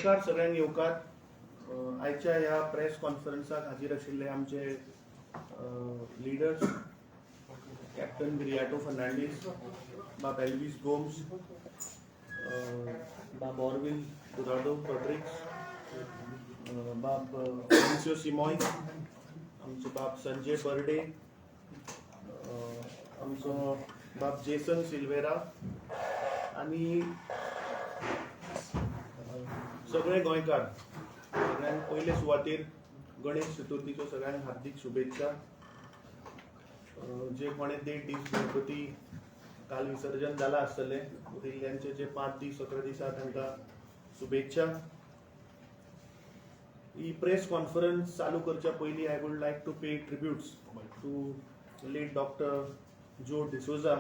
नमस्कार सगळ्यांक येवकार. आयच्या ह्या प्रेस कॉन्फरन्साक हाजीर आशिल्ले आमचे लिडर्स कॅप्टन बिरियाटो फर्नांडीस, बाब एल्विस गोम्स, बाब ऑरविल डुराडो रॉड्रिग्स, बाब ऑलिसियो सिमॉयस, आमचे बाब संजय बर्डे, आमचो बाब जेसन सिल्वेरा आणि सगळे गोंयकार. सगळ्यांक पयले सुवातेर गणेश चतुर्थीच्यो सगळ्यांक हार्दिक शुभेच्छा. जे कोणे 1.5 दीस गणपती काल विसर्जन जाला आसतले, उरिल्ल्यांचे जे 5 दीस 11 दीस तांकां शुभेच्छा. ही प्रेस कॉन्फरन्स चालू करच्या पयलीं I would like to pay tributes to late doctor Joe D'Souza,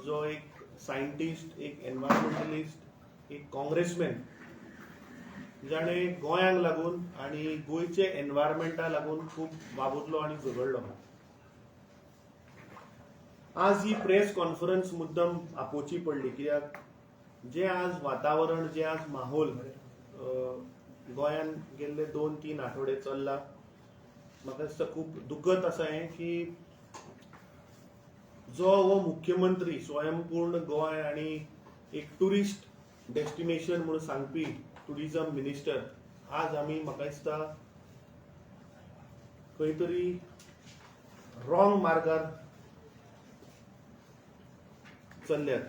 जो एक सायंटिस्ट, एक एनवायरमेंटलिस्ट, एक काँग्रेसमॅन, जाणे गोंयांक लागून आणि गोयचे एनवायरमेंटा लागून खूब वावुरलो आणि झगडलो. आज ही प्रेस कॉन्फरन्स मुद्दम आपोवची पडली, कित्याक जे आज वातावरण, जे आज माहोल गोंयान गेल्ले 2-3 आठवडे चल्ला, म्हाका दिसता खूब दुखद आसा हें की जो हो मुख्यमंत्री स्वयंपूर्ण गोंय आणि एक टुरिस्ट डेस्टिनेशन म्हणून सांगपी टुरिझम मिनिस्टर, आज आमी म्हाका दिसता खंय तरी रॉंग मार्गार चल्ल्यात.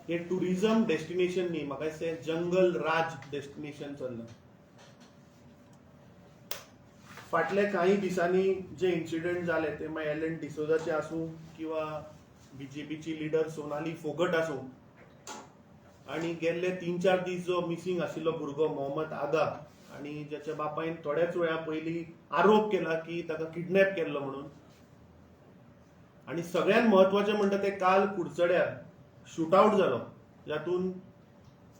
हे टुरिझम डेस्टिनेशन न्ही, म्हाका दिसता जंगल राज डेस्टिनेशन चल्ला. फाटले काही दिसांनी जे इन्सिडेंट जाले ते मागीर एलन डिसोजाचे आसूं किंवा बीजेपीची लिडर सोनाली फोगट आसूं, आणि गेल्ले 3-4 दीस जो मिसिंग आशिल्लो भुरगो मोहम्मद आगा, आणि ज्याच्या बापायन थोड्याच वेळा पयलीं आरोप केला की ताका किडनॅप केल्लो म्हणून. आणि सगळ्यात महत्वाचे म्हणटा ते काल कुडचड्यार शूटआउट जालो, जातून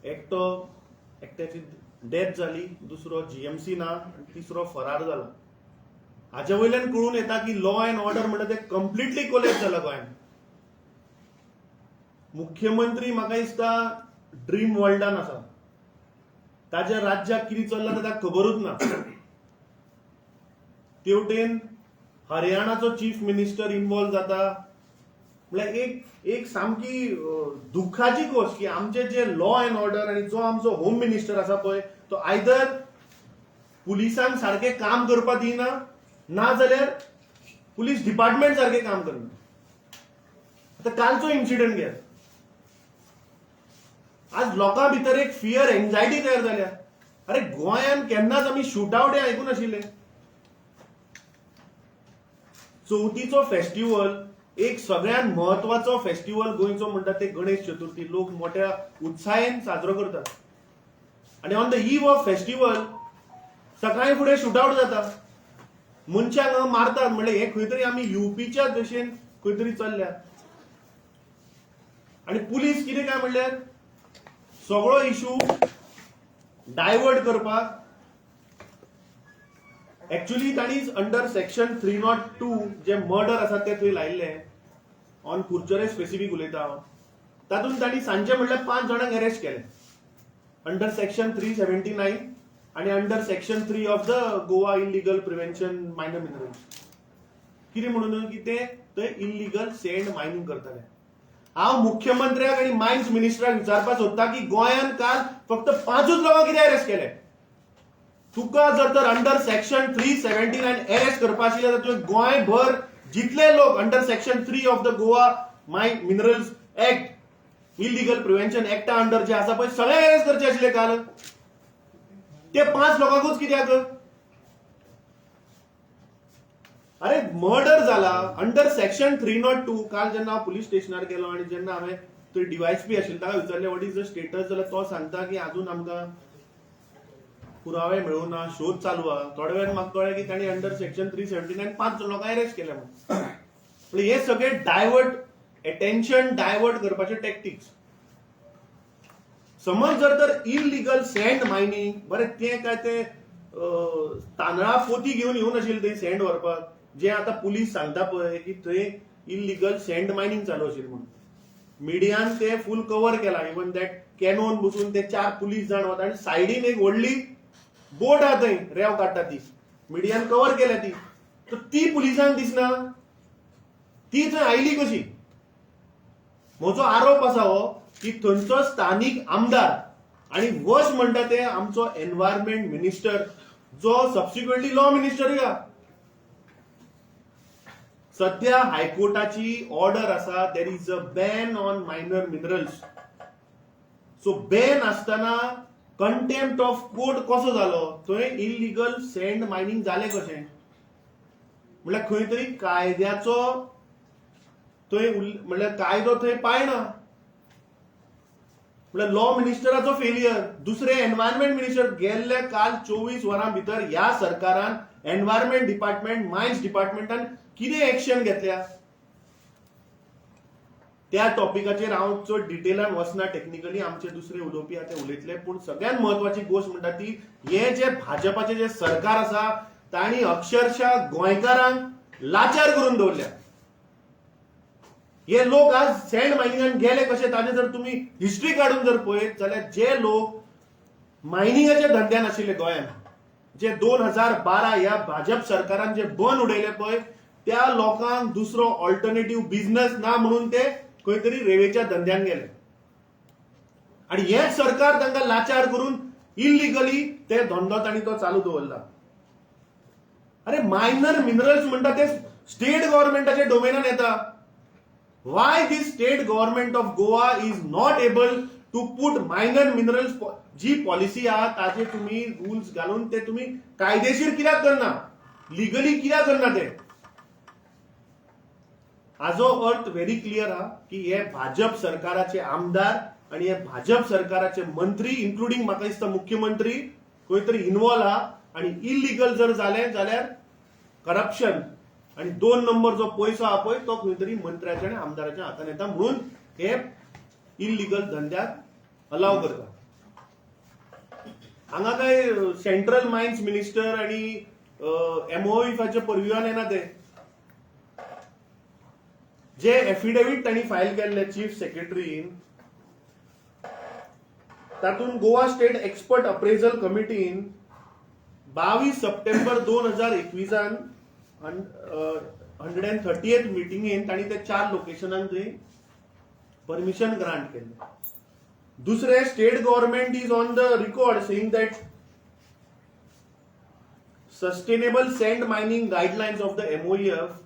एकट्याची डेथ जाली, दुसरो जीएमसी ना, आणि तिसरो फरार जाला. हाच्या वयल्यान कळून येता की लॉ अँड ऑर्डर म्हणटा ते कंप्लिटली कोलॅप्स जाला गोंयांत. मुख्यमंत्री म्हाका दिसता ड्रीम वर्ल्डान आसा. ताज्या राज्यात कितें चल्लां तें ताका खबरूच ना. तेवटेन हरियाणाचो चीफ मिनिस्टर इन्वॉल्व जाता, म्हळ्यार एक सामकी दुखाची गोष्ट की आमचे जे लॉ अँड ऑर्डर आणि जो आमचो होम मिनिस्टर आसा पळय, तो आयदर पुलिसांक सारखे काम करपाक दिना, ना जाल्यार पुलीस डिपार्टमेंट सारखे काम करना. आता कालचो इन्सिडंट घ्या. आज लोकां भितर एक फियर, एन्झायटी तयार जाल्या. अरे गोंयान केन्नाच आमी शूटआउट हे आयकून नाशिल्ले. चवथीचो फेस्टिवल, एक सगळ्यात महत्वाचो फेस्टिवल गोंयचो म्हणटा ते गणेश चतुर्थी, लोक मोठ्या उत्साहान साजरो करतात. आणि on the eve of festival सकाळी फुडें शूटआउट जाता, मनशांक मारतात. म्हणजे हे खंय तरी आमी युपीच्या दशेन खंय तरी चल्ल्या. आणि पुलीस कितें काय म्हणल्यार सगळो इशू डायवर्ट करपाक एक्चुअली तांणी अंडर सेक्शन 302 जे मर्डर आसा ते थंय लायिल्ले. ऑन कुडचडे स्पेसिफीक उलयता हांव. तातूंत तांणी सांजे म्हणल्यार 5 जाणांक अरेस्ट केले अंडर सेक्शन 379 आणि under section 3 of the Goa illegal prevention minor minerals. कितें म्हणून की ते थंय इलिगल सँड मायनिंग करताले. हांव मुख्यमंत्र्याक आणि मायन्स मिनिस्टराक विचारपाक सोदता की गोंयान काल फक्त 5च लोकांक कितें अरेस्ट केले. तुका जर तर अंडर सेक्शन 379 अरेस्ट करपाक आशिल्लें जाल्यार तुवें गोंयभर जितले लोक under section 3 of the Goa mine minerals act, illegal prevention एक्टा अंडर जे आसा पळय, सगळे अरेस्ट करचे आशिल्ले काल. ते 5 लोकांकूच कित्याक? अरे मर्डर जाला अंडर सेक्शन 302. काल जेन्ना हांव पुलीस स्टेशनार गेलो आणि जेन्ना हांवें थंय डीवायएसपी आशिल्लो ताका विचारलें वॉट इज द स्टेटस, जाल्यार तो सांगता की अजून आमकां पुरावे मेळूं ना, शोध चालू आहा. थोड्या वेळान म्हाका कळ्ळें की तांणी अंडर सेक्शन 379 5 लोकांक अरेस्ट केल्या म्हणून. हे सगळे अटेन्शन डायवर्ट करपाचे टॅक्टिक्स. समज जर तर इलिगल सँड मायनिंग, बरें तें काय ते तांदळा पोती घेवन येवं नाशिल्ले थंय सँड व्हरपाक, जे आता पुलीस सांगता पळय की थंय इलिगल सँड मायनिंग चालू आशिल्लें म्हणून. मिडियान ते फुल कव्हर केला. इवन दॅट कॅनोन बसून ते 4 पुलीस जाण वता आणि सायडीन एक व्हडली बोट आहा थंय रेंव काडटा ती मिडियान कव्हर केल्या ती. तर ती पुलिसांक दिसना, ती थंय आयली कशी? म्हजो आरोप आसा हो की थंयचो स्थानिक आमदार आणि वर्स्ट म्हणटा ते आमचो एनवायरमेंट मिनिस्टर, जो सबसिक्वेंटली लॉ मिनिस्टरूय आहा. सध्या हायकोर्टाची ऑर्डर आसा, there is a ban on minor minerals. So ban आसतना कंटेम्प्ट ऑफ कोर्ट कसो जालो? थंय इलिगल सँड मायनिंग जालें कशें? म्हळ्यार खंय तरी कायद्याचो थंय म्हळ्यार कायदो थंय पाळना. म्हळ्यार लॉ मिनिस्टराचो फेलियर. दुसरे एनवायरमेंट मिनिस्टर गेल्ले काल 24 वरां भितर ह्या सरकारान एनवायरमेंट डिपार्टमेंट, मायन्स डिपार्टमेंटान कितें एक्शन घेतल्या? त्या टॉपिकाचेर हांव चड डिटेलान वचना. टेक्निकली आमचे दुसरे उलोवपी आहा ते उलयतले. पूण सगळ्यात म्हत्वाची गोष्ट म्हणटा ती, हे जे भाजपाचे जे सरकार आसा तांणी अक्षरशः गोंयकारांक लाचार करून दवरल्या. हे लोक आज सँड मायनिंगान गेले कशे ताजे जर तुम्ही हिस्ट्री काढून जर पळयत जाल्यार जे लोक मायनिंगाच्या धंद्यान आशिल्ले गोंयांत, जे 2012 ह्या भाजप सरकारान जे बंद उडयले पळय, त्या लोकांक दुसरो ऑल्टरनेटिव्ह बिझनेस ना म्हणून ते खंय तरी रेवेच्या धंद्यान गेले. आणि हेच सरकार तांकां लाचार करून इलिगली ते धंदो तांणी तो चालू दवरला. अरे मायनर मिनरल्स म्हणटा ते स्टेट गव्हर्नमेंटाच्या डोमेनान येता. Why this state government of Goa is not able to put minor minerals जी पॉलिसी आहा ताजे तुम्ही रूल्स घालून ते तुम्ही कायदेशीर कित्याक करना? लिगली कित्याक करना ते? हाजो अर्थ व्हेरी क्लियर आहा की हे भाजप सरकाराचे आमदार आणि हे भाजप सरकाराचे मंत्री, इन्क्लुडिंग म्हाका दिसता मुख्यमंत्री, खंय तरी इन्वॉल्व आहा. आणि इलिगल जर जालें जाल्यार करप्शन आणि 2 नंबर जो पयसो आहा पळय तो खंय तरी मंत्र्याच्या आणि आमदाराच्या हातान येता, म्हणून हे इलिगल धंद्याक अलाव करता. हांगा काय सेंट्रल मायन्स मिनिस्टर आणि एमओईफाच्या परवियान येना ते. जे एफिडेविट तांणी फायल केल्ले चीफ सेक्रेटरीन, तातूंत गोवा स्टेट एक्सपर्ट अप्रेझल कमिटीन 22 सप्टेंबर 2021 138th मिटिंगेन तांणी ते 4 लोकेशनांक थंय परमिशन ग्रांट केले. दुसरे, state government is on the record saying that sustainable sand mining guidelines of the MoEF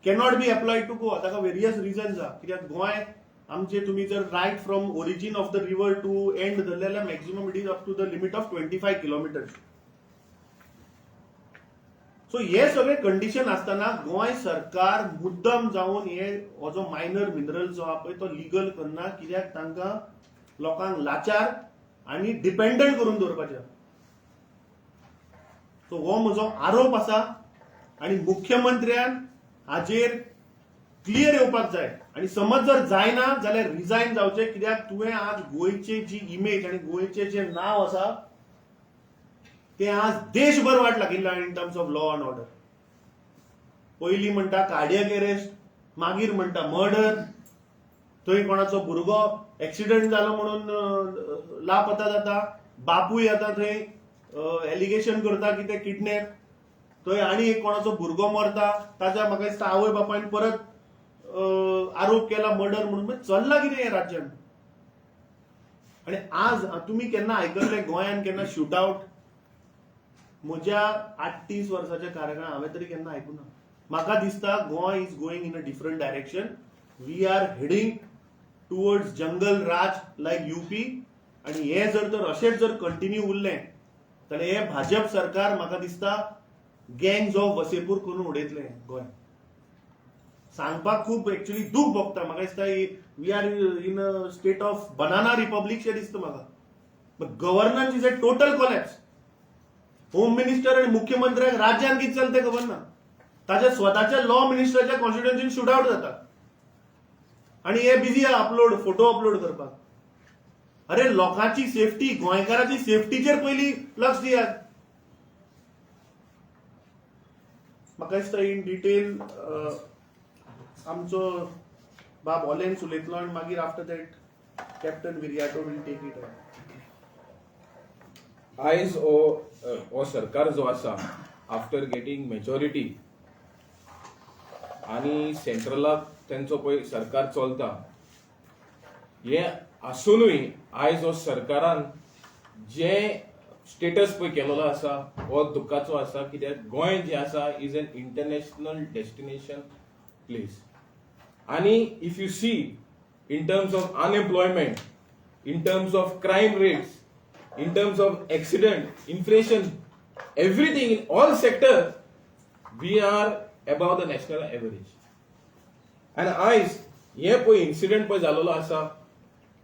cannot be applied to Goa. ताका वेरियस रिझन्स आहा. कित्याक गोंय आमचे तुम्ही जर right from origin of the river to end धरले जाल्यार maximum it is up to the limit of 25 kilometres. So हे सगळे कंडिशन असताना गोंय सरकार मुद्दम जावन हो जो मायनर मिनरल जो आहा पळय तो लिगल करना. कित्याक तांकां लोकांक लाचार आणि डिपेंडंट करून दवरपाचे. सो हो म्हजो आरोप आसा आणि मुख्यमंत्र्यान हाजेर क्लियर येवपाक जाय. आणि समज जर जायना जाल्यार रिजायन जावचे. कित्याक तुवें आज गोंयची जी इमेज आणि गोंयचे जे नाव आसा ते आज देशभर वाट लागिल्ले in terms of law and order. पयलीं म्हणटा कार्डियक अरेस्ट, मागीर म्हणटा मर्डर, थंय कोणाचो भुरगो एक्सिडेंट जालो म्हणून लापता जाता, बापूय येता थंय एलिगेशन करता की ते किडनॅप, थंय आनी एक कोणाचो भुरगो मरता, ताच्या म्हाका दिसता आवय बापायन परत आरोप केला मर्डर म्हणून. चल्ला कितें हे राज्यान? आणि आज तुम्ही केन्ना आयकल्ले गोंयान केन्ना शूटआउट? म्हज्या 38 वर्साच्या कार्यकाळात हांवें तरी केन्ना आयकुना. म्हाका दिसता Goem is going in a different direction. We are heading towards jungle raj like UP. आणि हे जर तर अशेंच जर कंटिन्यू उरलें जाल्यार हे भाजप सरकार म्हाका दिसता गँग्स ऑफ वसेपूर करून उडयतलें गोंय. सांगपाक खूब एक्चुअली दूख भोगता. म्हाका दिसता we are in a state of banana republic शें दिसता म्हाका. Governance is a total collapse. Home minister आणि मुख्यमंत्र्याक राज्यात कितें चलता खबर ना. ताच्या स्वताच्या लॉ मिनिस्टराच्या कॉन्स्टिट्युएन्सीन शूटआउट जाता आणि हे बिजी अपलोड फोटो अपलोड करपाक. अरे लोकांची सेफ्टी, गोंयकाराची सेफ्टीचेर पयलीं लक्ष दियात. म्हाका दिसता इन डिटेल आमचो बाब ऑलेन्स उलयतलो आणि मागीर after that Captain Viriato will take it on. आयज हो सरकार जो आसा आफ्टर गेटिंग मेजॉरिटी आणि सेंट्रलाक त्यांचो पळय सरकार चलता हे आसूनय आयज हो सरकारान जे स्टेटस पळय केलेलो आसा हो दुःखाचो आसा कित्याक गोंय जे आसा is an international destination place आणि if you see in terms of unemployment, in terms of crime rates, in terms of accident, inflation, everything in all sectors, we are above the national average. And आयज हे पळय incident पळय जालोलो आसा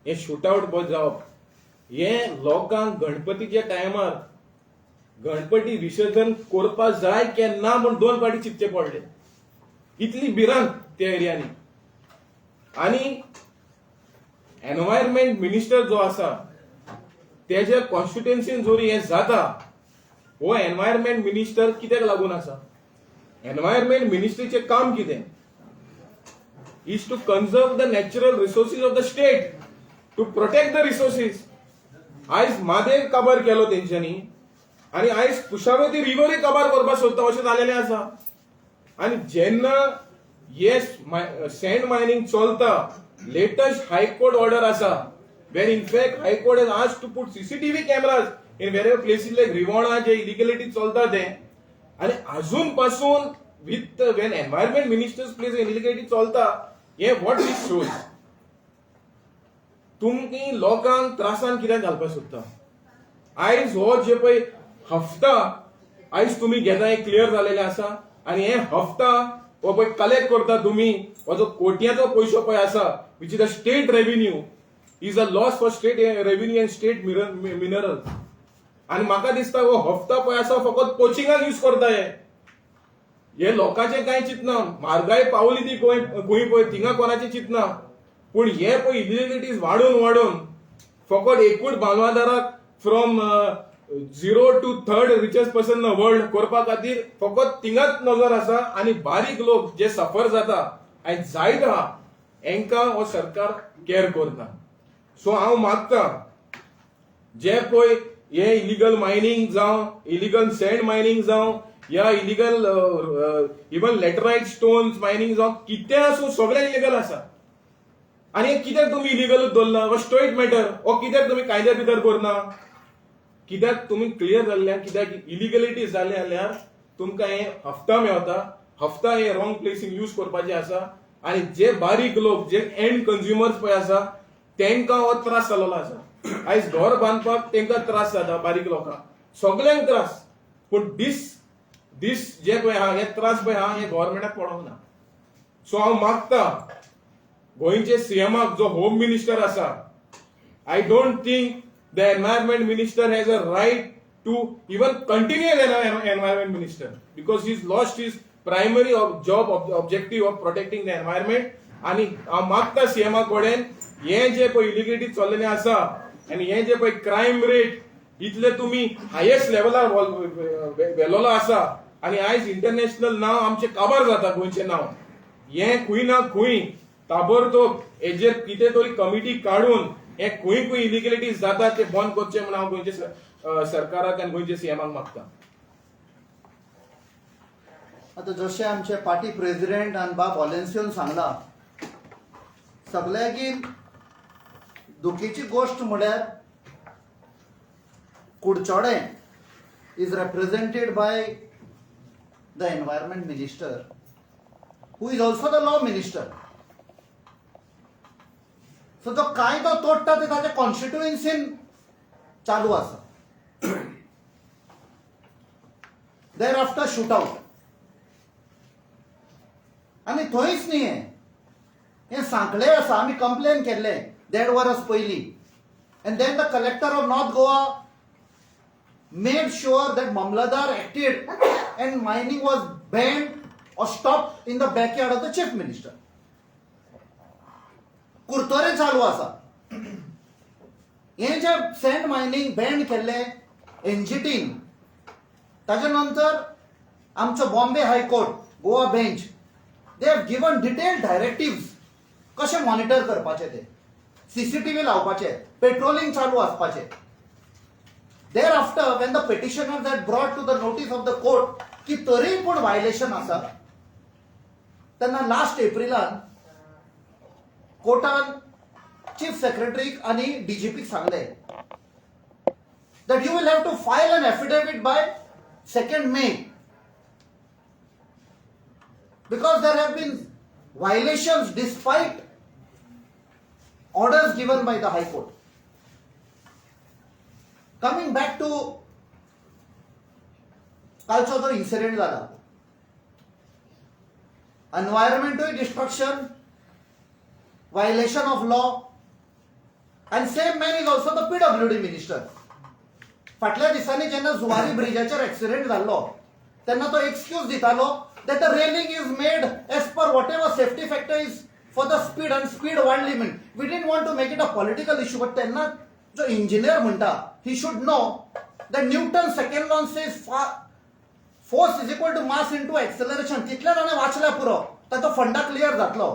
हे shootout पळय जावप हे लोकांक गणपतीच्या टायमार गणपती विसर्जन करपा जाय की ना म्हूण 2 फावटी चिंतचे पडले इतली भिरांत त्या एरियांनी. आणि एनवायरमेंट मिनिस्टर जो आसा त्याच्या कॉन्स्टिट्युएन्सीन जोरी हे जाता हो एनवायरमेंट मिनिस्टर कित्याक लागून आसा. एनवायरमेंट मिनिस्ट्रीचे काम कितें is to conserve the natural resources of the state, to protect the resources. आयज म्हादेव काबार केलो तेंच्यांनी आणि आयज कुशावती रिव्हरय काबार करपाक सोदता अशें जालेलें आसा. आणि जेन्ना हे सँड मायनिंग चलता latest high court order asa where in fact high court has asked to put CCTV cameras in various places like Rivana je illegality chalta the and ajun pasun with when environment minister's place illegality chalta ye what this shows tumki lokank trasan kidak घालपा सोदता. आयज हो जे पळय हफ्ता आयज तुम्ही घेताय क्लियर जालेले आसा आणि हे हफ्ता हो पळय कलेक्ट करता तुम्ही हो जो कोट्याचो पयसो पळय आसा which is the state revenue is a loss for state revenue and state mineral. आणि म्हाका दिसता हो हफ्ता पळय आसा फकत कोचिंगाक यूज करता हे लोकांचे कांय चिंतना म्हारगाय पावली ती खंय पळय थिंगा कोणाचे चिंतना पूण हे पळय इलिगलिटीज वाडून फकत एकूच बांदवादाराक from 0 to 3rd richest person in the world करपा खातीर फकत थिंगाच नजर आसा आणि बारीक लोक जे सफर जाता आनी जायत आहा हेंका हो सरकार केअर करता. सो हांव मागता जे पळय हे इलिगल मायनिंग जावं इलिगल सँड मायनिंग जावं या इलिगल इवन लॅटरायट स्टोन्स मायनिंग जावं कितें आसूं सगळें इलिगल आसा. आनी कित्याक तुमी इलिगलूच दवरला हो स्ट्रेट मॅटर हो कित्याक तुमी कायद्या भितर करना कित्याक तुमी क्लियर जाल्ल्यान कित्याक इलिगलिटी जाले जाल्यार तुमकां हे हफ्ता मेळटा. हफ्ता हे रॉंग प्लेसींग यूज करपाचें आसा आणि जे बारीक लोक जे एंड कंझ्युमर्स पळय आसा तेंका हो त्रास जाल्लो आसा. आयज घर बांदपाक तेंका त्रास जाता बारीक लोकांक सगळ्यांक त्रास पूण दीस जे पळय आहा हे त्रास पळय आहा हे गव्हर्नमेंटाक पडोंक ना. सो हांव मागता गोंयचे सीएमाक जो होम मिनिस्टर आसा I don't think the environment minister has a right to even continue as environment minister because he is lost his primary job objective of protecting the environment. आणि हांव मागता सीएमा कडेन हे जे पळय इलिगलिटी चल्लेले आसा आनी हे जे पळय क्रायम रेट इतले तुमी हायेस्ट लेवलार व्हेलोलो आसा आणि आयज इंटरनॅशनल नांव आमचे काबार जाता गोंयचें नांव हे खंय ना खंय ताबडतोब हेजेर कितें तरी कमिटी काडून हे खंय इलिगलिटीज जाता ते बंद करचे म्हणून हांव गोंयचे सरकाराक आनी गोंयचे सीएमाक मागता. आता जशें आमचे पार्टी प्रेसिडेंट आणि बाब वॉलेन्सियोन सांगला सगळ्याकीन दुखीची गोष्ट म्हळ्यार Kudchade is represented by the environment minister who is also the law minister. So तो कायदो तोडटा ते ताच्या कॉन्स्टिट्युएन्सीन चालू आसा. देर आफ्टर शूटआउट आणि थंयच न्ही हे सांखळे आसा आमी कंप्लेन केल्ले 1.5 वर्स पयलीं and then the collector of north Goa made sure that mamlatdar acted and mining was banned or stopped in the backyard of the chief minister. Curtorim चालू आसा. हे जे सँड मायनिंग बॅन केल्ले एनजीटीन ताजे नंतर आमचो Bombay high court Goa bench they have given detailed directives कशें monitor करपाचें ते. CCTV लावपाचे, पेट्रोलिंग चालू आसपाचे. Thereafter, when the petitioners had brought to the notice of the court की तरी पूण व्हायलेशन आसा, तेन्ना लास्ट एप्रिलान कोर्टान चीफ सेक्रेटरीक आनी DGPक सांगले that you will have to file an affidavit by 2nd May because there have been violations despite orders given by the High Court. Coming back to कालचो जो incident जाला, environmental destruction, violation of law, and same man is also the PWD minister. फाटल्या दिसांनी जेन्ना Zuari ब्रिजाचेर accident जाल्लो तेन्ना तो excuse दितालो that the railing is made as per whatever safety factor is for the speed and speed one limit. We didn't want to make it a political issue, but तेन्ना जो engineer म्हणटा he should know that Newton's second law says force is equal to mass into acceleration. तितल्या ताणें वाचल्या पुरो, ताचो फंडा clear जातलो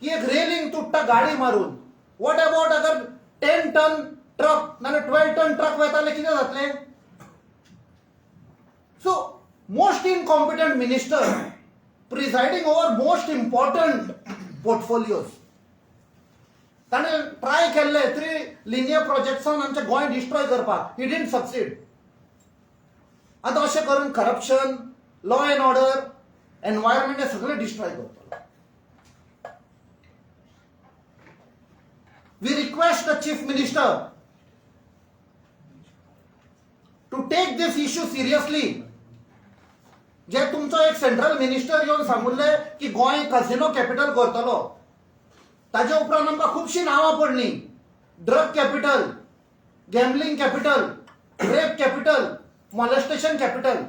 की एक रेलिंग तुट्टा गाडी मारून. वॉट अबाउट अगर 10 टन ट्रक नाल्यार 12 टन ट्रक वेताले कितें जातलें? So most incompetent minister presiding over most important portfolios. ताणें ट्राय केल्ले 3 लिनियर प्रोजेक्ट्सान आमचे गोंय डिस्ट्रॉय करपाक. He didn't succeed. आतां अशें करून corruption, law and order, environment हे सगळें डिस्ट्रॉय करतलो. We request the Chief Minister to take this issue seriously. जे तुमचो एक सेंट्रल मिनिस्टर येवन सांगुल्ले की गोंय कझिनो कॅपिटल करतलो, ताजे उपरांत आमकां खुबशीं नांवां पडलीं. Drug capital, gambling capital, rape capital, molestation capital,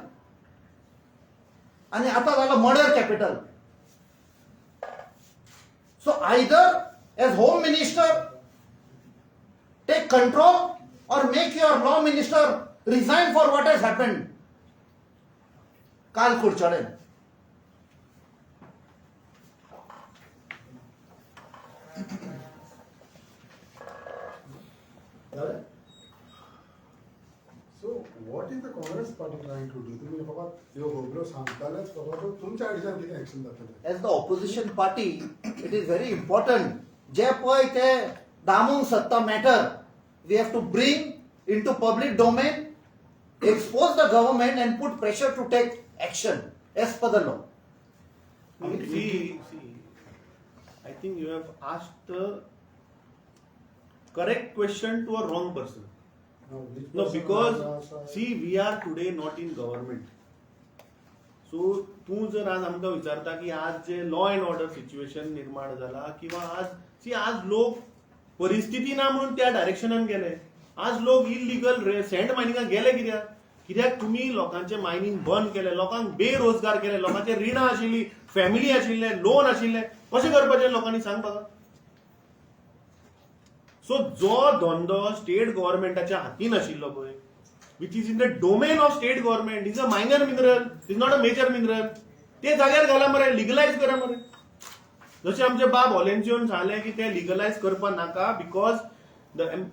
आनी आतां जालो murder capital. So either as home minister take control or make your law minister resign for what has happened. काल खुर्चडे. So what is the Congress party trying to do? तुम्ही बाबा ह्यो खबरो सांगतालेच बाबा, तो तुमच्या आयडियान कितें एक्शन जातलें? As the opposition party, it is very important. जे पळय ते दामूंग सत्ता matter, we have to bring into public domain, expose the government and put pressure to take action as per the law. See, I think you have asked the correct question to a wrong person. No, because see, we are today not in government. So तू जर आज आमकां विचारता की आज जे law and order situation निर्माण जाला किंवा आज लोक परिस्थिती ना म्हणून त्या डायरेक्शनान गेले. आज लोक इलिगल सँड मायनिंगाक गेले कित्याक तुम्ही लोकांचे मायनिंग बंद केले, लोकांक बेरोजगार केले, लोकांचे रिणां आशिल्ली, फॅमिली आशिल्ले, लोन आशिल्ले. कशें करपाचें लोकांनी सांग म्हाका. सो जो धंदो स्टेट गव्हर्नमेंटाच्या हातीन आशिल्लो पळय, which is in the domain of state government, is a minor mineral, is not a major mineral, ते जाग्यार घाला मरे, लिगलायज करा मरे. जशें आमचे बाब हॉलेंच्योन सांगलें की ते लिगलायज करपा नाका बिकॉज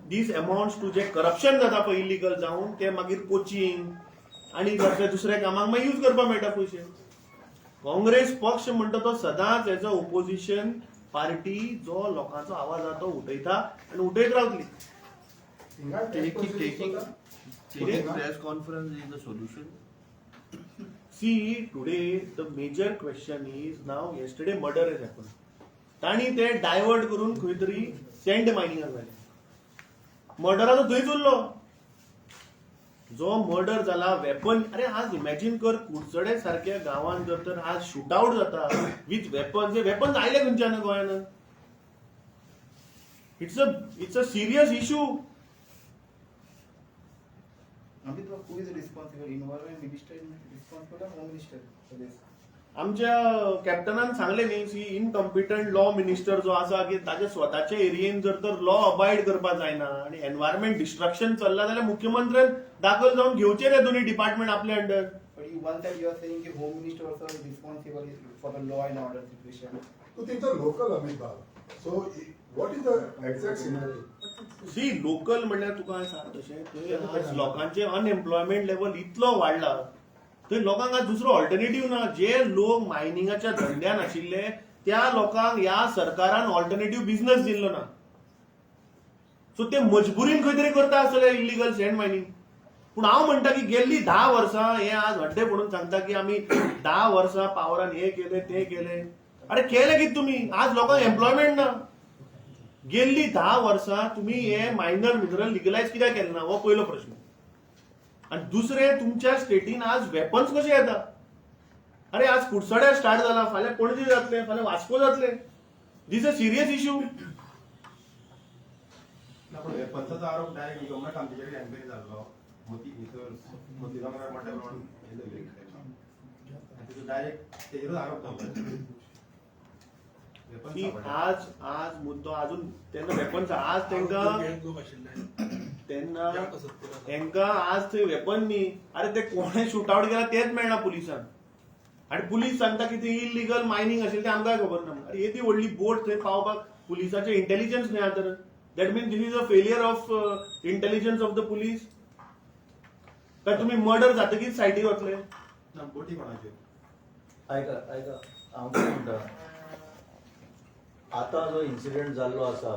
दीस अमाउंट्स टू जे करप्शन जाता पळय इलिगल जावन ते मागीर कोचिंग आनी दुसऱ्या कामाक मागीर यूज करपाक मेळटा पयशे. काँग्रेस पक्ष म्हणटा तो सदांच एज अ ओपोजिशन पार्टी जो लोकांचो आवाज आसा तो उठयता आनी उठयत रावतली. Taking press conference is the solution. See, today the major question is now yesterday murder has happened. ताणी ते डायवर्ट करून खंय तरी सँड मायनिंगाक जालें. मर्डराचो थंयच उरलो. जो मर्डर जाला वेपन, अरे आज इमॅजिन कर कुडचडे सारख्या गांवांत जर तर आज शूट आउट जाता विथ वेपन्स. वेपन्स आयले खंयच्यान गोंयान? It's a serious issue. Amit, who is responsible? Environment Minister is responsible or Home Minister for this? आमच्या कॅप्टनान सांगले न्ही, सी इनकॉम्पिटंट लॉ मिनिस्टर जो आसा की ताच्या स्वताच्या एरियेन जर तर लॉ अबायड करपाक जायना आनी एनवायरमेंट डिस्ट्रक्शन चल्ला जाल्यार मुख्यमंत्र्यान दाखल जावन घेवचे रे दोन्ही डिपार्टमेंट आपल्या under. But you one side you are saying that Home Minister also is responsible for the law and order situation. So things are local, Amit Bal. So What is the exact scenario? See local म्हणल्यार तुका हांवें सांगता तशें थंय आज लोकांचे unemployment level इतलो वाडला थंय लोकांक आज दुसरो ऑल्टरनेटिव्ह ना. जे लोक मायनिंगाच्या धंद्यान आशिल्ले त्या लोकांक ह्या सरकारान ऑल्टरनेटिव्ह बिझनेस दिल्लो ना. सो ते मजबुरीन खंय तरी करता आसतले इलिगल सँड मायनिंग. पूण हांव म्हणटा की गेल्ली 10 वर्सां हे आज हड्डे पडून सांगता की आमी 10 वर्सां पावरान हे केले ते केले. अरे केले कितें तुमी? आज लोकांक एम्प्लॉयमेंट ना. गेल्ली 10 वर्सां तुम्ही हे मायनर मिनरल लिगलायज कित्याक केलें ना हो पयलो प्रश्न. आणि दुसरे तुमच्या स्टेटीन आज वेपन्स कशे येता? अरे आज कुडचड्या स्टार्ट जाला, फाल्यां पणजी जातले, फाल्यां वास्को जातले. दीस अ सिरियस इश्यू. वेपन्साचा आरोप डायरेक्ट गव्हर्नमेंट आमच्याकडे एन्क्वायरी झालो मोतीराम म्हटल्या प्रमाणे डायरेक्ट तेजेरूच आरोप जावपाचे. की आज मुद्दो अजून तेन्ना वेपन्स आज तेंका आज थंय वेपन न्ही. अरे ते कोणे शूट आउट केला तेच मेळना पुलिसांक. आणि पुलीस सांगता की ते इलिगल मायनिंग असेल ते आमकां खबर ना. अरे येदी व्हडली बोट थंय पावपाक पुलिसाचे इंटेलिजन्स न्ही तर that means this is a failure of intelligence of the police. काय तुम्ही मर्डर जातकीच सायटीर वतले? बोटी कोणाचे ऐका हांव कितें म्हणटा, आता जो इन्सिडेंट जाल्लो आसा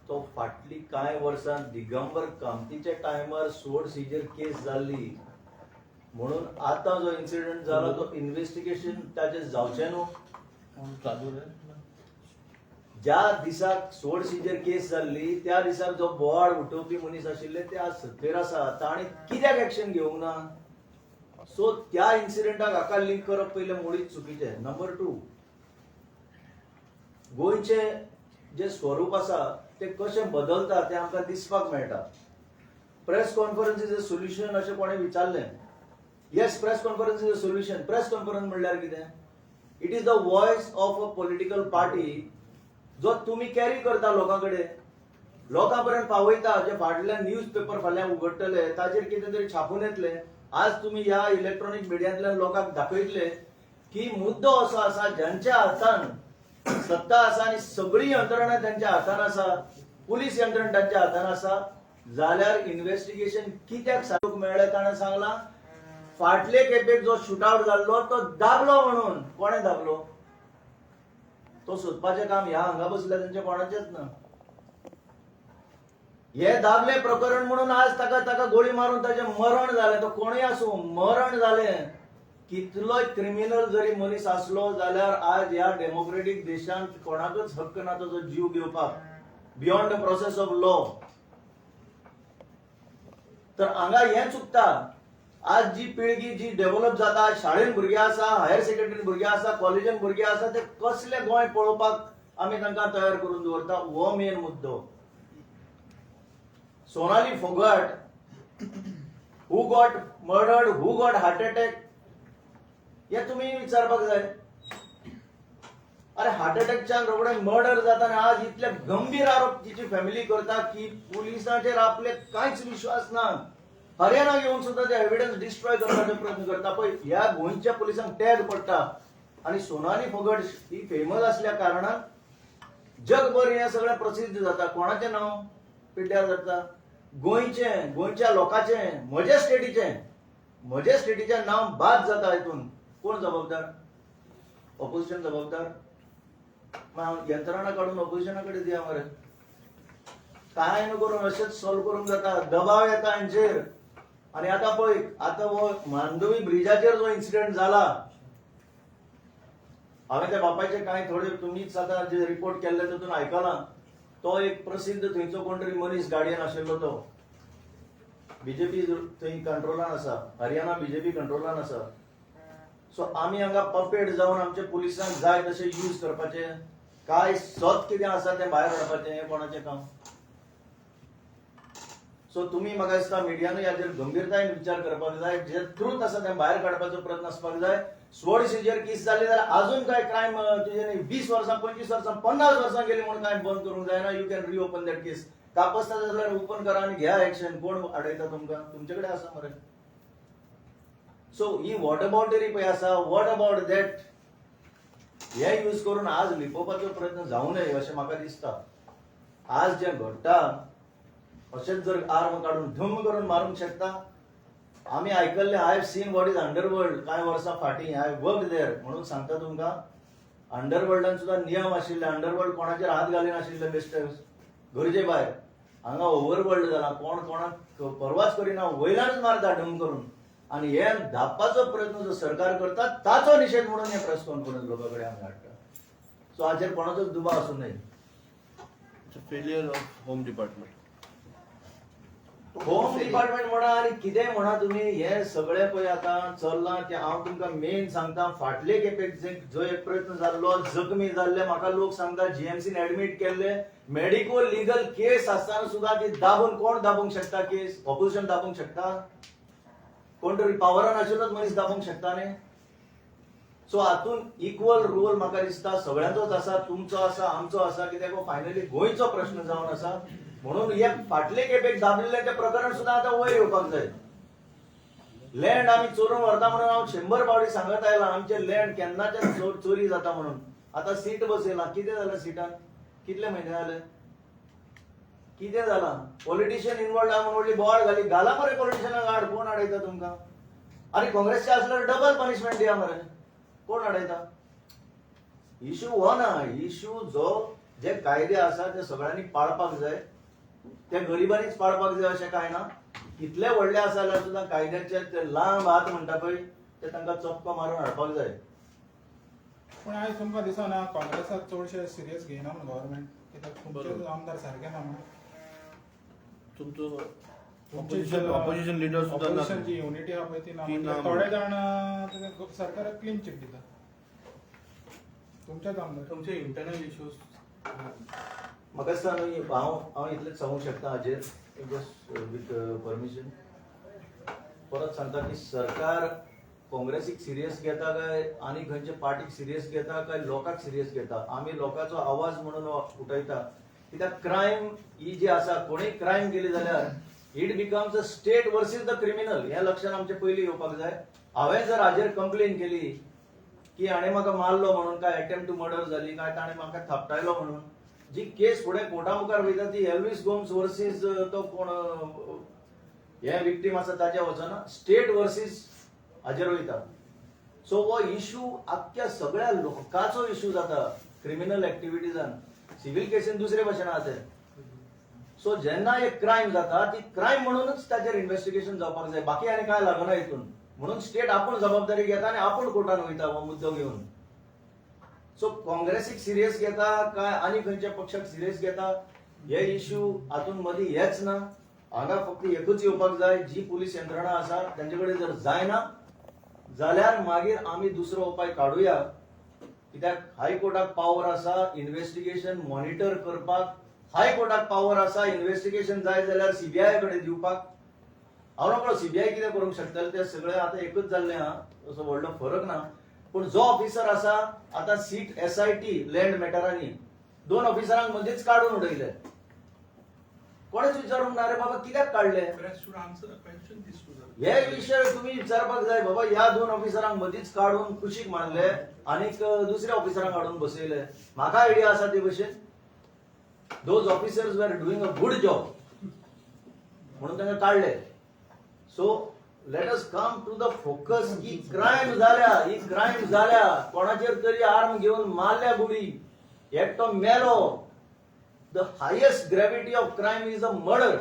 तो फाटली कांय वर्सां दिगंबर कामतीच्या टायमार सोड सिजर केस जाल्ली म्हणून आता जो इन्सिडेंट जाला तो इन्व्हेस्टिगेशन ताचे जावचें न्हू. ज्या दिसाक सोड सिजर केस जाल्ली त्या दिसाक जो बोवाळ उठोवपी मनीस आशिल्ले ते आज सत्तेर आसा. ताणी कित्याक एक्शन घेवंक ना? सो त्या इन्सिडेंटाक हाका लिंक करप पयलें मुळीच चुकीचें. नंबर 2, गोंयचे जे स्वरूप आसा ते कशें बदलता ते आमकां दिसपाक मेळटा. Press conference is a solution अशें कोणें विचारलें. Yes, press conference is a solution. Press conference म्हणल्यार कितें? It is the voice of a political party जो तुम्ही कॅरी करता लोकां कडेन, लोकां पर्यंत पावयता. जे फाटल्यान न्यूज पेपर फाल्यां उगडटले ताचेर कितें तरी छापून येतले. आज तुम्ही ह्या इलेक्ट्रॉनिक मिडियांतल्यान लोकांक दाखयतले की मुद्दो असो आसा ज्यांच्या हातान सत्ता आसा आणि सगळी यंत्रणा त्यांच्या हातान आसा, पुलीस यंत्रणा त्यांच्या हातान आसा, जाल्यार इन्व्हेस्टिगेशन कित्याक सारूंक मेळ्ळें? ताणें सांगलां फाटले खेपेक जो शूटआउट जाल्लो तो दाबलो म्हणून. कोणें दाबलो? तो सोदपाचें काम ह्या हांगा बसल्या तांचे कोणाचेच ना. हे दाबले प्रकरण म्हणून आज ताका गोळी मारून ताचें मरण जालें. तो कोणूय आसूं मरण जालें. कितलोय क्रिमिनल जरी मनीस असलो जाल्यार आज ह्या डेमोक्रेटिक देशांत कोणाकच हक्क ना ताचो जीव घेवपाक beyond the process of law. तर हांगा हें चुकता. आज जी पिळगी जी डेव्हलप जाता, शाळेन भुरगे आसा, हायर सेकंडरीन भुरगे आसा, कॉलेजीन भुरगे आसा, ते कसले गोंय पळोवपाक आमी तांकां तयार करून दवरता हो मेन मुद्दो. सोनाली फोगाट, हू गॉट मर्डर्ड, हू गॉट हार्ट अटॅक, हे तुम्ही विचारपाक जाय. अरे हार्ट अटॅकच्यान रोखडें मर्डर जाता आनी आज इतले गंभीर आरोप तिची फॅमिली करता की पुलिसांचेर आपले कांयच विश्वास ना. हरियाणा घेवन सुद्धा ते एव्हिडन्स डिस्ट्रॉय करपाचो प्रयत्न करता पळय. ह्या गोंयच्या पुलिसांक टॅग पडटा. आणि सोनाली फोगाट ही फेमस असल्या कारणान जगभर हे सगळें प्रसिद्ध जाता. कोणाचें नांव पिड्ड्यार जाता? गोंयच्या लोकांचें, म्हज्या स्टेटीचें नांव बाद जाता. हितून कोण जबाबदार? ऑपोजिशन जबाबदार. यंत्रणा काढून ऑपोजिशना कडेन दिया मरे. काय न करून अशेंच सॉल्व करूंक जाता. दबाव येता हांचेर. आणि आता पळय, आता हो मांडवी ब्रिजाचेर जो इन्सिडेंट जाला, हांवें त्या बापायचे कांय थोडे तुमीच आता जे रिपोर्ट केल्ले तातूंत आयकलां. तो एक प्रसिद्ध थंयचो कोण तरी मनीस गाडयेन आशिल्लो. तो बीजेपी थंय कंट्रोलान आसा, हरियाणा बीजेपी कंट्रोलान आसा. सो आमी हांगा पपेट जावन आमच्या पुलिसांक जाय तशें यूज करपाचे, काय सत कितें आसा तें भायर हाडपाचें, हें कोणाचें काम? सो तुमी म्हाका दिसता मिडियानूय हाचेर गंभीरतायेन विचार करपाक जाय. जे ट्रूथ आसा तें भायर काडपाचो प्रयत्न आसपाक जाय. स्वड सिजर केस जाली जाल्यार अजून काय क्रायम तुजे 20 वर्सां, 25 वर्सां, 50 वर्सां गेली म्हणून काय बंद करूंक जायना. यू कॅन रिओपन दॅट केस. तापसता जाल्यार ओपन करा आनी घ्या एक्शन. कोण आडयता तुमकां? तुमचे कडेन आसा मरे. सो ही वॉट अबाउटरी पळय आसा, वॉट अबाउट दॅट हे यूज करून आज लिपोवपाचो प्रयत्न जावं नये अशें म्हाका दिसता. आज जे घडटा अशेंच जर आर्म काढून धम करून मारूंक शकता. आमी आयकल्ले I have seen what is underworld कांय वर्सां फाटीं आय वर्क देर म्हणून सांगता तुमकां. अंडरवर्ल्डान सुद्दां नियम आशिल्ले. अंडरवर्ल्ड कोणाचेर हात घालिनाशिल्ले मिस्टर गरजे भायर. हांगा ओव्हरवर्ल्ड जाला. कोण कोणाक परवाच करिना, वयल्यानच मारता ढम करून. आणि हे धापपाचो प्रयत्न जो सरकार करता ताचो निषेध म्हणून हे प्रेस कॉन्फरन्स लोकां कडेन आमी हाडटा. सो हाचेर कोणाचोच दुबाव आसूं नये. Failure of home department. Home department म्हणा आणि कितें म्हणा तुम्ही, हे सगळे पळय आतां चल्लां ते हांव तुमकां मेन सांगता. फाटले खेपेक जो एक प्रयत्न जाल्लो, जखमी जाल्ले म्हाका लोक सांगता जीएमसीन ऍडमिट केल्ले. मेडिको लिगल केस आसतना सुद्दां ती दाबून कोण दाबूंक शकता केस? ऑपोजिशन दाबूंक शकता? कोण तरी पावरान आशिल्लोच मनीस दाबूंक शकता न्ही. सो हातून इक्वल रोल म्हाका दिसता सगळ्यांचोच आसा. तुमचो आसा, आमचो आसा. कित्याक फायनली गोंयचो प्रश्न जावन आसा. म्हणून हे फाटले खेपेक दाबलेले ते प्रकरण सुद्दां आतां वयर येवपाक जाय. लँड आमी चोरून व्हरता म्हणून हांव 100 फावटी सांगत आयला आमचे लँड केन्नाच्यान चोरी जाता म्हणून. आतां सीट बसयला. कितें जालें सिटान? कितले म्हयने जाले? कितें जालां? पॉलिटिशियन इनवॉल्ड आहा म्हणून व्हडली बोवाळ घाली. घाला मरे पॉलिटिशियनाक आड. कोण आडयता तुमकां? आनी काँग्रेसचे आसल्यार डबल पनिशमेंट दिया मरे. कोण आडयता? इश्यू हो ना. इश्यू जो जे कायदे आसा ते सगळ्यांनी पाळपाक जाय. ते गरिबांनीच पाळपाक जाय अशें कांय ना. कितले व्हडले आसा जाल्यार सुद्दां कायद्याचे ते लांब हात म्हणटा पळय ते तांकां चपको मारून हाडपाक जाय. पण आयज तुमकां दिसना काँग्रेसाक चडशे सिरियस घेयना म्हणून गव्हर्मेंट? कित्याक तुमचे आमदार सारके ना म्हणून तुमचो ऑपोजिशन लिडर सुद्दां ना. ऑपोजिशनची युनिटी आहा पळय ती ना. ती ना म्हणजे थोडे जाण सरकाराक क्लीन चिट दिता. तुमचेच आमदार. तुमचे इंटरनल इश्यूज म्हाका दिसता न्ही हांव इतलेंच सांगूंक शकता हाजेर जस्ट विथ परमिशन. परत सांगता की सरकार काँग्रेसीक सिरियस घेता काय आनी खंयचे पार्टीक सिरियस घेता काय लोकांक सिरियस घेता. आमी लोकांचो आवाज म्हणून उठयता. कित्याक क्रायम ही जी आसा, कोणूय क्रायम केली जाल्यार it becomes a state versus the criminal. हे लक्षात आमचे पयलीं येवपाक जाय. हांवें जर हाजेर कंप्लेन केली की हाणें म्हाका मारलो म्हणून, काय अटेम्प्ट टू मर्डर जाली, काय ताणें म्हाका थापटायलो म्हणून, जी केस फुडें कोर्टा मुखार वयता ती एल्विस गोम्स वर्सीस तो कोण हे विक्टीम आसा ताचे वचना, स्टेट वर्सीस हाजेर वयता. सो हो इश्यू आख्ख्या सगळ्या लोकांचो इश्यू जाता क्रिमिनल एक्टिविटीजान. सिव्हिल केसीन दुसरे भशेन आहा ते. सो जेन्ना एक क्रायम जाता ती क्रायम म्हणूनच ताचेर इन्व्हेस्टिगेशन जावपाक जाय. बाकी आनी काय लागना हितून. म्हणून स्टेट आपूण जबाबदारी घेता आनी आपूण कोर्टान वयता हो मुद्दो घेवन. सो काँग्रेसीक सिरियस घेता काय आनी खंयच्या पक्षाक सिरियस घेता हे इश्यू हातून मदीं हेच ना. हांगा फक्त एकूच येवपाक जाय, जी पुलीस यंत्रणा आसा तांचे कडेन जर जायना जाल्यार मागीर आमी दुसरो उपाय काडुया. कित्याक हायकोर्टाक पावर आसा इन्व्हेस्टिगेशन मॉनिटर करपाक. हायकोर्टाक पावर आसा इन्व्हेस्टिगेशन जाय जाल्यार सीबीआय कडेन दिवपाक. हांव नकळो सीबीआय कितें करूंक शकतले ते सगळे आतां एकूच जाल्लें आहा. असो व्हडलो फरक ना. पूण जो ऑफिसर आसा आतां सीट SIT लँड मॅटरांनी 2 ऑफिसरांक मदींच काडून उडयले. कोणेच विचारूंक ना रे बाबा कित्याक काडले. हे विशय तुम्ही विचारपाक जाय. बाबा ह्या 2 ऑफिसरांक मदींच काडून कुशीक मारले आनीक दुसऱ्या ऑफिसरांक हाडून बसयले. म्हाका आयडिया आसा ते भशेन those officers were doing a good job म्हणून तांकां काडले. So let us come to the focus. ही क्रायम जाल्या कोणाचेर तरी आर्म घेवन मारल्या गुडी, एकटो मेलो. The highest gravity of crime is a murder,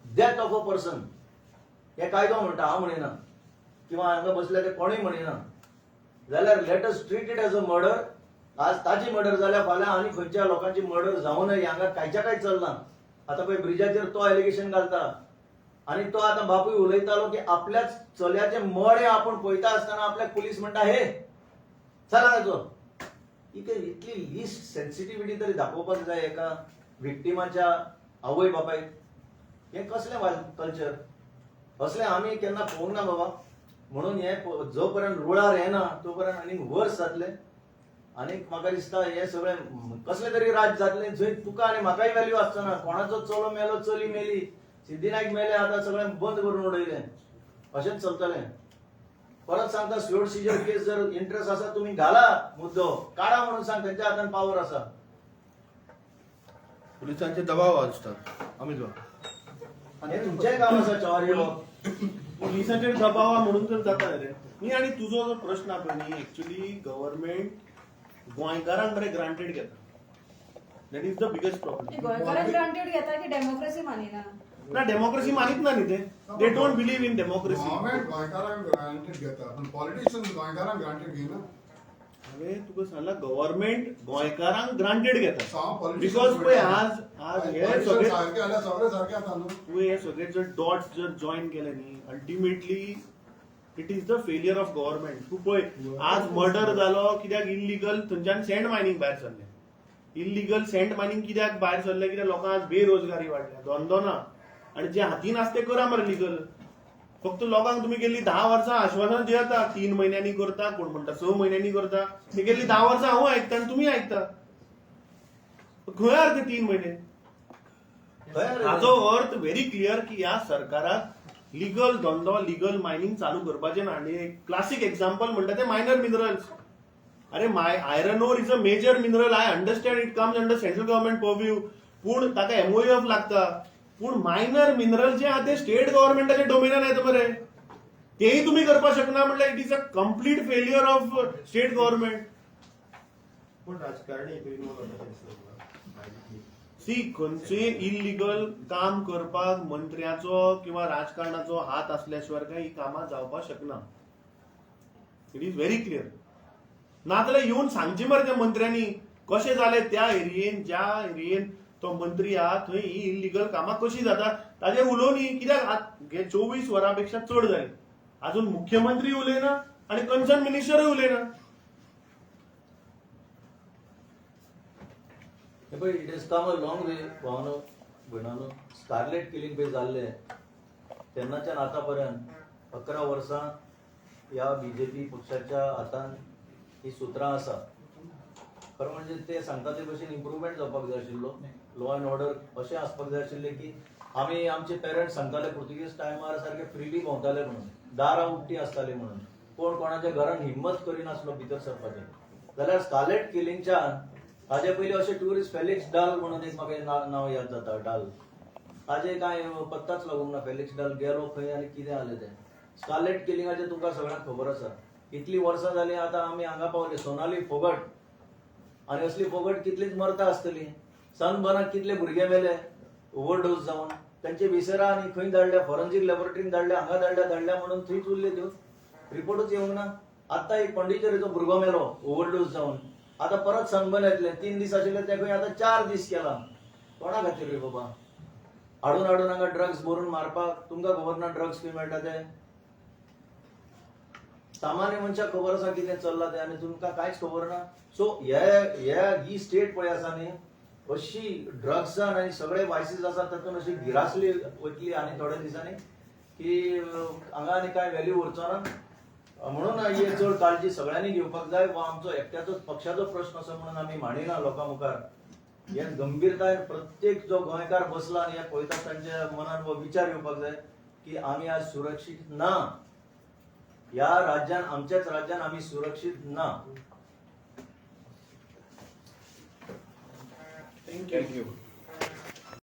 death of a person. हे कायदो म्हणटा, हांव म्हणिना किंवा हांगा बसले ते कोणूय म्हणिना. जाल्यार let us treat it as a murder. आज ताची मर्डर जाल्या फाल्यां आनी खंयच्या लोकांची मर्डर जावं नये हांगा कांयच्या कांय चलना. आतां पळय ब्रिजाचेर तो एलिगेशन घालता आणि तो आता बापूय उलयतालो की आपल्याच चल्याचे मळे आपण पळयता आसतना आपल्याक पुलीस म्हणटा हे चला जो. इतली लिस्ट सेन्सिटिव्हिटी तरी दाखोवपाक जाय एका विक्टिमाच्या आवय बापायक. हे कसले कल्चर? असले आमी केन्ना पळोवंक ना बाबा. म्हणून हे जो पर्यंत रुळार येना तो पर्यंत आनीक वर्स जातले. आनीक म्हाका दिसता हे सगळे कसले तरी राज जातले जंय तुका आनी म्हाकाय व्हॅल्यू आसतना. कोणाचो चलो मेलो, चली मेली, सिद्धी नायक मेले, आता सगळे बंद करून उडयले. अशेंच चलतलें. परत सांगता स्युअर्ड सीजर केस जर इंटरेस्ट असा तुम्ही घाला मुद्दो काढा म्हणून सांग, त्यांच्या हातान पावर असा. पोलिसांचे दबाव असतात अमित भाऊ. हे तुमचेय काम असा चवारी पोलिसांचेर दबाव म्हणून तर जाता रे. मी आणि तुझो जो प्रश्न हा पळय न्ही, एक्चुअली गव्हर्नमेंट गोंयकारांक बरे ग्रांटेड घेता. That is the biggest problem. गोंयकारांक ग्रांटेड घेता की डेमोक्रेसी मानिना? ना डेमोक्रेसी मानित ना न्ही ते. They don't believe in democracy. Government गोंयकारांक ग्रांटेड घेता पण पॉलिटिशियन्स गोंयकारांक ग्रांटेड घेना. हांवें तुका सांगला गव्हर्नमेंट गोंयकारांक ग्रांटेड घेता. politicians बिकॉज पळय म्हणटा. आज हे Politicians सगळे सारखे जाल्यार सगळे सारखे आसा न्हू. तुवें हे सगळे जर डॉट्स जर जॉईन केले न्ही, ultimately it is the failure of government. तूं पळय आज मर्डर जालो कित्याक इल्लीगल थंयच्यान सँड मायनिंग भायर सरलें. इल्लीगल सँड मायनिंग कित्याक भायर सरलें? कित्याक लोकांक आज बेरोजगारी वाडल्या, धंदो ना. आणि जे हातीन आसा ते करा मरे लिगल. फक्त लोकांक तुम्ही गेल्ली 10 वर्सां आश्वासन दिता, 3 महिन्यांनी करता, कोण म्हणटा 6 महिन्यांनी करता. ते गेल्ली 10 वर्सां हांव आयकता आणि तुम्ही आयकता. खंय आर ते 3 महिने? हाचो अर्थ व्हेरी क्लियर की ह्या सरकाराक लिगल धंदो, लिगल मायनिंग चालू करपाचें ना. आणि एक क्लासिक एक्झाम्पल म्हणटा ते मायनर मिनरल्स. अरे iron ore is a major mineral. I understand it comes under central government purview, पूण ताका MOF लागता. पूण मायनर मिनरल जे आहा ते स्टेट गव्हर्नमेंटाचे डोमेनान येता मरे. तेही तुम्ही करपाक शकना म्हटल्यार it is a complete failure of state government. पण राजकारणी सी खंयचेय इल्लीगल काम करपाक मंत्र्याचो किंवा राजकारणाचो हात असल्याशिवाय काही ही कामां जावपाक शकना. It is very clear. नाजाल्यार येवन सांगचे मरे त्या मंत्र्यांनी कशें जालें त्या एरियेन, ज्या एरियेन तो मंत्री आहा थंय ही इल्लीगल कामां कशी जाता ताजेर उलोवनी. कित्याक 24 वरां पेक्षा चड जाली, अजून मुख्यमंत्री उलयना आणि कन्सर्न मिनिस्टरूय उलयना. It is come a long way भावनो भयणानो. स्कारलेट किलिंग पळय जाल्ले तेन्नाच्यान आतापर्यंत 11 वर्सां या BJP पक्षाच्या हातान ही सुत्रां आसा. खरं म्हणजे ते सांगता ते भशेन इम्प्रुवमेंट जावपाक जाय आशिल्लो. लॉ अँड ऑर्डर अशें आसपाक जाय आशिल्लें की आमी आमचे पेरंट्स सांगताले पुर्तुगेज टायमार सारखे फ्रिली भोंवताले म्हणून, दारां उक्तीं आसतालीं म्हणून, कोण कोणाच्या घरान हिम्मत करिनासलो भितर सरपाचें. जाल्यार स्कारलेट किलिंगच्यान हाजे पयलीं अशें ट्युरिस्ट फेलिक्स डाल म्हणून एक म्हाका नांव याद जाता. डाल ताजे कांय पत्ताच लागूंक ना. फेलिक्स डाल गेलो खंय आनी कितें जालें तें. स्कारलेट किलिंगाचें तुमकां सगळ्यांक खबर आसा. इतलीं वर्सां जालीं आतां आमी हांगा पावले. सोनाली फोगट आनी असली फोगट कितलींच मरता आसतलीं. सनबर्नाक कितले भुरगे मेले ओव्हरडोस जावन. तांचे विसरा आनी खंय धाडल्या, फॉरेन्सिक लॅबोरेटरीन धाडल्या, हांगा धाडल्या म्हणून थंयच उरले त्यो. रिपोर्टूच येवंक ना. आतां एक पंडिचेरीचो भुरगो मेलो ओव्हरडोस जावन. आतां परत सनबर्न येतले. 3 दीस आशिल्ले ते खंय आतां 4 दीस केला. कोणा खातीर रे बाबा? हाडून हांगा ड्रग्स भरून मारपाक. तुमकां खबर ना ड्रग्स खंय मेळटा ते? सामान्य मनशाक खबर आसा कितें चल्लां तें आनी तुमकां कांयच खबर ना. सो ही स्टेट पळय आसा न्ही, अशी ड्रग्सान आनी सगळे वायसीस आसा तातूंत अशी गिरासली वतली आनी थोड्या दिसांनी की हांगा आनी कांय व्हॅल्यू उरचो ना. म्हणून ही चड काळजी सगळ्यांनी घेवपाक जाय. हो आमचो एकट्याचोच पक्षाचो प्रश्न असो म्हणून आमी मांडिना लोकां मुखार. हे गंभीरतायेन प्रत्येक जो गोंयकार बसला आनी हे पळयता तांच्या मनान हो विचार येवपाक जाय की आमी आज सुरक्षीत ना. ह्या राज्यान, आमच्याच राज्यान आमी सुरक्षीत ना. थँक्यू.